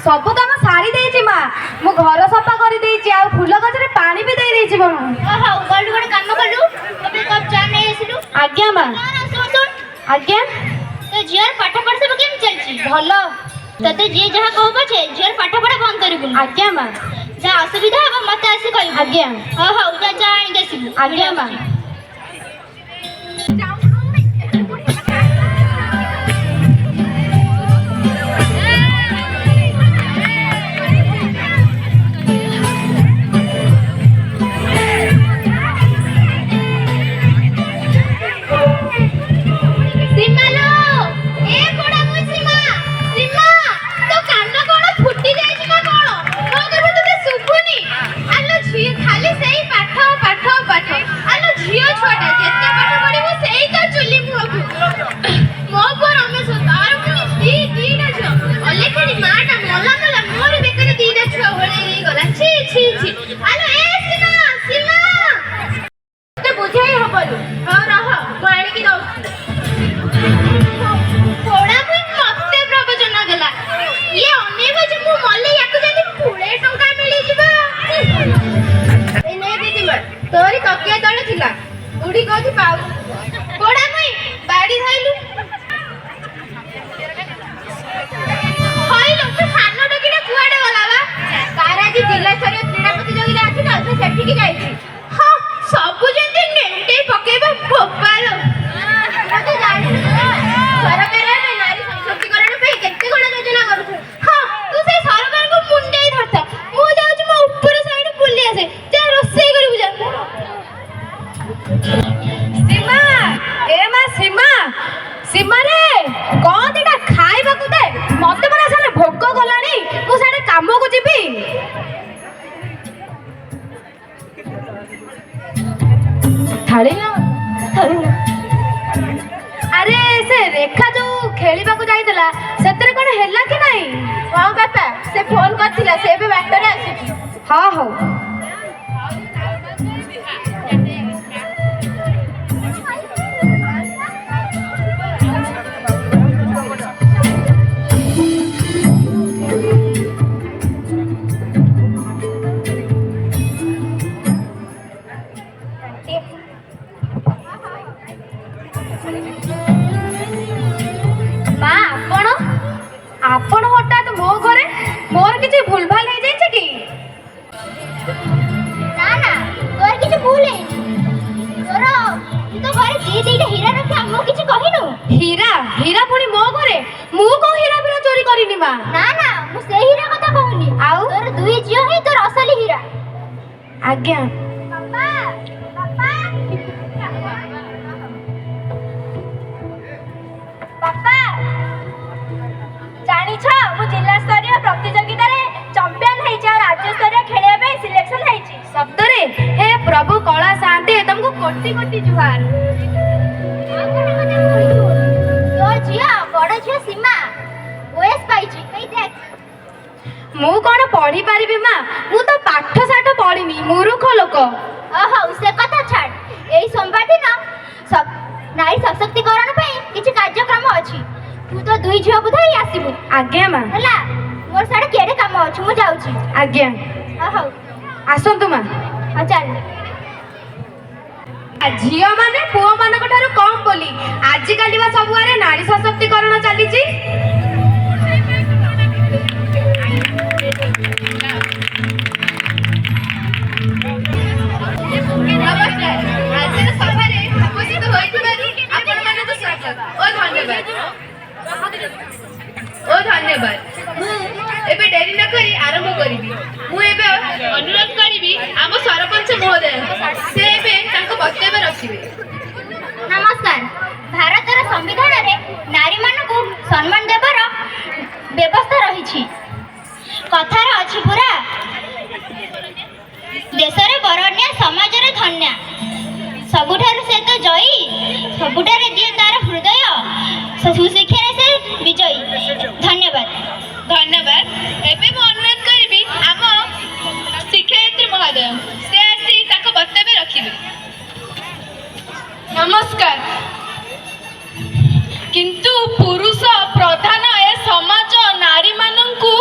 सब काम सारी देछि माँ मु घर सफा कर देछि आ फूल गछरे पानी भी दे देछि माँ ओहो गलु गोटे काम कलु तबे कप चा नै आसिलु आज्ञा माँ सुन सुन आज्ञा तो झियर पाठ पढ़ सब केम चलछि भलो तते जे जहा कहू पछे झियर पाठ पढ़ा बंद करिबु आज्ञा माँ जा असुविधा हबा मते आसी कहिबु आज्ञा ओहो जा जा आनि देसिबु आज्ञा माँ तोरी तकिया तले थिला उड़ी कोथि पाउ कोडा मई बाड़ी धइलु होइलो से खानो डकीडा कुआडे गला बा ताराजी जिल्ला स्तरीय क्रीडा प्रतियोगिता अछि न से सेठी की जाईछि हां सब जंती नेटे पकेबा भोपाल मते जानि सरकार में नारी सशक्तिकरण पे केते कोन योजना करू हां तू से सरकार को मुंडे धरता मु जाउछ म ऊपर साइड बुली आसे जा रोसई करी बुझा सीमा ए मा सीमा सीमा रे कोन दिना खाइबा को दे मते बरा सारे भोक गलानी मु साडे काम को जिबी थाली ना अरे से रेखा जो खेलिबा को जाईतला सेतरे कोन हेला कि नाही हां बापा से फोन करथिला से बे बाटरे आसी हां हो आपण हठात मो घरे मोर किछि भूल भाल हे जाय कि ना ना तोर किछि भूल हे तोर तो घरे दी देटा हीरा रखे हमो किछि कहिनु हीरा हीरा पुनी मो घरे मु को हीरा बिना चोरी करिनी मा ना ना मु से हीरा कथा कहूनी आउ तोर दुई जियो ही तोर असली हीरा आज्ञा पापा पापा पापा जानी छ मु जिल्ला स्तरीय प्रतियोगिता रे चैंपियन है छ राज्य स्तरीय खेले पे सिलेक्शन है छी सप्तरे हे प्रभु कला शांति तुमको कोटि कोटि जुहार तो जिया बड़ जिया सीमा ओएस पाई छी कई देख मु कोन पढ़ी पारिबी मा मु तो पाठ साठ पढ़िनी मूर्ख लोक ओहो से कथा छाड़ एई सोमवार दिन सब नारी सशक्तिकरण पे किछि कार्यक्रम अछि तू तो दुई झियो को धई आसीबू आज्ञा मा हला मोर साडे केडे काम अछि मु जाउछी आज्ञा ओहो आसंतु मा हां चल झियो माने पुओ मानक ठारू कम बोली आज काली बा सबुआरे नारी सशक्तिकरण चली छी नमस्कार आज सभारे उपस्थित होइथिबारु आपण मानक स्वागत ओ धन्यवाद ओ धन्यवाद एबे डेरी न करी आरंभ करिबी मु एबे अनुरोध करिबी आम सरपंच महोदय से एबे तांको वक्तव्य रखिबे नमस्कार भारतर संविधान रे नारी मानकु सम्मान देबार व्यवस्था रही छी कथार अछि पुरा देशरे बरण्य समाज रे धन्य सबुठार से तो जयी सबुठार दिए तार हृदय सुशिक्षा से विजयी धन्यवाद धन्यवाद एबे मु अनुरोध करिबी आम शिक्षयित्री महोदय से आसी ताको वक्तव्य रखिबे नमस्कार किंतु पुरुष प्रधान ए समाज नारी मानंकु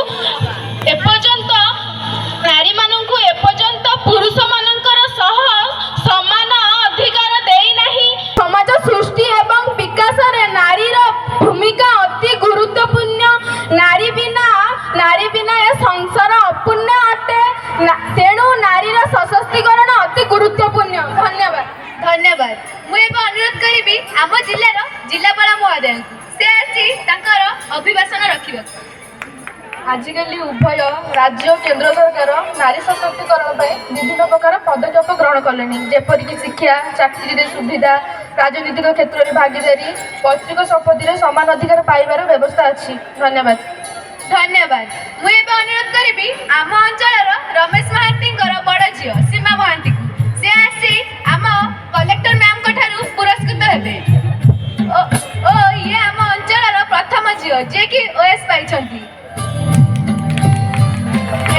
ବିନା ଏ ସଂସାର ଅପୂର୍ଣ୍ଣ ଅଟେ। ତେଣୁ ନାରୀର ସଶକ୍ତିକରଣ ଅତି ଗୁରୁତ୍ୱପୂର୍ଣ୍ଣ। ଧନ୍ୟବାଦ। ଧନ୍ୟବାଦ। ମୁଁ ଏବେ ଅନୁରୋଧ କରିବି ଆମ ଜିଲ୍ଲାର ଜିଲ୍ଲାପାଳ ମହୋଦୟଙ୍କୁ ସେ ଆସି ତାଙ୍କର ଅଭିଭାଷଣ ରଖିବାକୁ। ଆଜିକାଲି ଉଭୟ ରାଜ୍ୟ ଓ କେନ୍ଦ୍ର ସରକାର ନାରୀ ସଶକ୍ତିକରଣ ପାଇଁ ବିଭିନ୍ନ ପ୍ରକାର ପଦକ୍ଷେପ ଗ୍ରହଣ କଲେଣି, ଯେପରିକି ଶିକ୍ଷା, ଚାକିରିରେ ସୁବିଧା, ରାଜନୈତିକ କ୍ଷେତ୍ରରେ ଭାଗିଦାରୀ, ପୈତୃକ ସମ୍ପତ୍ତିରେ ସମାନ ଅଧିକାର ପାଇବାର ବ୍ୟବସ୍ଥା ଅଛି। ଧନ୍ୟବାଦ। ଧନ୍ୟବାଦ। ମୁଁ ଏବେ ଅନୁରୋଧ କରିବି ଆମ ଅଞ୍ଚଳର ରମେଶ ମହାନ୍ତିଙ୍କର ବଡ଼ ଝିଅ ସୀମା ମହାନ୍ତିଙ୍କୁ ସେ ଆସି ଆମ କଲେକ୍ଟର ମ୍ୟାମ୍ଙ୍କ ଠାରୁ ପୁରସ୍କୃତ ହେବେ। ଓ ଇଏ ଆମ ଅଞ୍ଚଳର ପ୍ରଥମ ଝିଅ ଯିଏକି OS ପାଇଛନ୍ତି।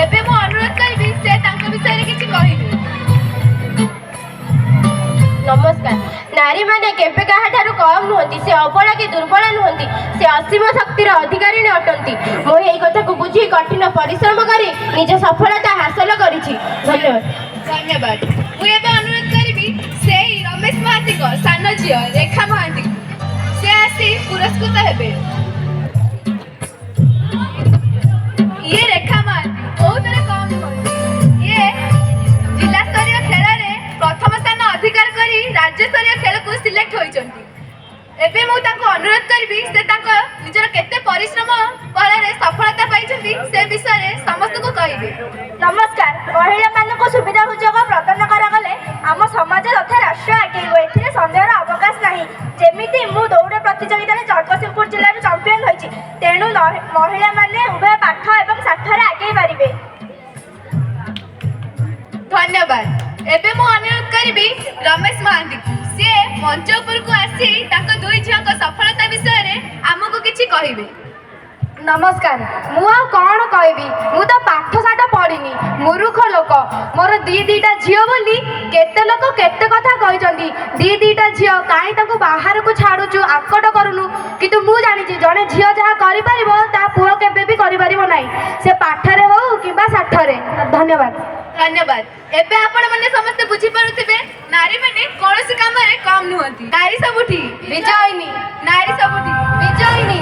ଏବେ ମୁଁ ଅନୁରୋଧ କରିବି ସେ ତାଙ୍କ ବିଷୟରେ କିଛି କହିବେ। ନମସ୍କାର। ନାରୀମାନେ କେବେ କାହାଠାରୁ କମ୍ ନୁହନ୍ତି, ସେ ଅବଳା କି ଦୁର୍ବଳ ନୁହନ୍ତି, ସେ ଅସୀମ ଶକ୍ତିର ଅଧିକାରିଣୀ ଅଟନ୍ତି। ମୁଁ ଏହି କଥାକୁ ବୁଝି କଠିନ ପରିଶ୍ରମ କରି ନିଜ ସଫଳତା ହାସଲ କରିଛି। ଧନ୍ୟବାଦ। ଧନ୍ୟବାଦ। ମୁଁ ଏବେ ଅନୁରୋଧ କରିବି ସେଇ ରମେଶ ମହାନ୍ତିଙ୍କ ସାନ ଝିଅ ରେଖା ମହାନ୍ତିଙ୍କୁ ସେ ଆସି ପୁରସ୍କୃତ ହେବେ। ଇଏ ରେଖା ମହାନ୍ତି ବହୁତରେ କମ୍ ନୁହନ୍ତି, ଇଏ ଜିଲ୍ଲାସ୍ତରୀୟ ଖେଳରେ ପ୍ରଥମ ସ୍ଥାନ ଅଧିକାର କରି ରାଜ୍ୟସ୍ତରୀୟ ଖେଳକୁ ସିଲେକ୍ଟ ହୋଇଛନ୍ତି। ଏବେ ମୁଁ ତାଙ୍କୁ ଅନୁରୋଧ କରିବି ସେ ତାଙ୍କ ନିଜର କେତେ ପରିଶ୍ରମ ଫଳରେ ସଫଳତା ପାଇଛନ୍ତି ସେ ବିଷୟରେ ସମସ୍ତଙ୍କୁ କହିବେ। ନମସ୍କାର। ମହିଳାମାନଙ୍କୁ ସୁବିଧା ସୁଯୋଗ ପ୍ରଦାନ କରାଗଲେ ଆମ ସମାଜ ତଥା ରାଷ୍ଟ୍ର ଆଗେଇବ, ଏଥିରେ ସନ୍ଦେହର ଅବକାଶ ନାହିଁ। ଯେମିତି ମୁଁ ଦୌଡ଼ ପ୍ରତିଯୋଗିତାରେ ଜଗତସିଂହପୁର ଜିଲ୍ଲାରୁ ଚମ୍ପିୟନ ହୋଇଛି, ତେଣୁ ମହିଳାମାନେ ଉଭୟ ପାଠ ଏବଂ ଶାଠରେ ଆଗେଇ ପାରିବେ। ଧନ୍ୟବାଦ। ଏବେ ମୁଁ ଅନୁରୋଧ କରିବି ରମେଶ ମହାନ୍ତିଙ୍କୁ ସିଏ ମଞ୍ଚ ଉପରକୁ ଆସି ତାଙ୍କ ଦୁଇ ଝିଅଙ୍କ ସଫଳତା ବିଷୟରେ ଆମକୁ କିଛି କହିବେ। ନମସ୍କାର। ମୁଁ ଆଉ କ'ଣ କହିବି, ମୁଁ ତ ପାଠ ସାଠ ପଢ଼ିନି, ମୂର୍ଖ ଲୋକ। ମୋର ଦିଟା ଝିଅ ବୋଲି କେତେ ଲୋକ କେତେ କଥା କହିଛନ୍ତି। ଦିଟା ଝିଅ କାହିଁ ତାଙ୍କୁ ବାହାରକୁ ଛାଡ଼ୁଛୁ, ଆକଟ କରୁନୁ। କିନ୍ତୁ ମୁଁ ଜାଣିଛି ଜଣେ ଝିଅ ଯାହା କରିପାରିବ ତା ପୁଅ କେବେ ବି କରିପାରିବ ନାହିଁ, ସେ ପାଠରେ ହଉ କିମ୍ବା ଶାଠରେ। ଧନ୍ୟବାଦ। ଧନ୍ୟବାଦ। ଏବେ ଆପଣମାନେ ସମସ୍ତେ ବୁଝିପାରୁଥିବେ ନାରୀମାନେ କୌଣସି କାମରେ କମ୍ ନୁହନ୍ତି। ନାରୀ ସବୁଠି ବିଜୟିନୀ। ନାରୀ ସବୁଠି ବିଜୟିନୀ।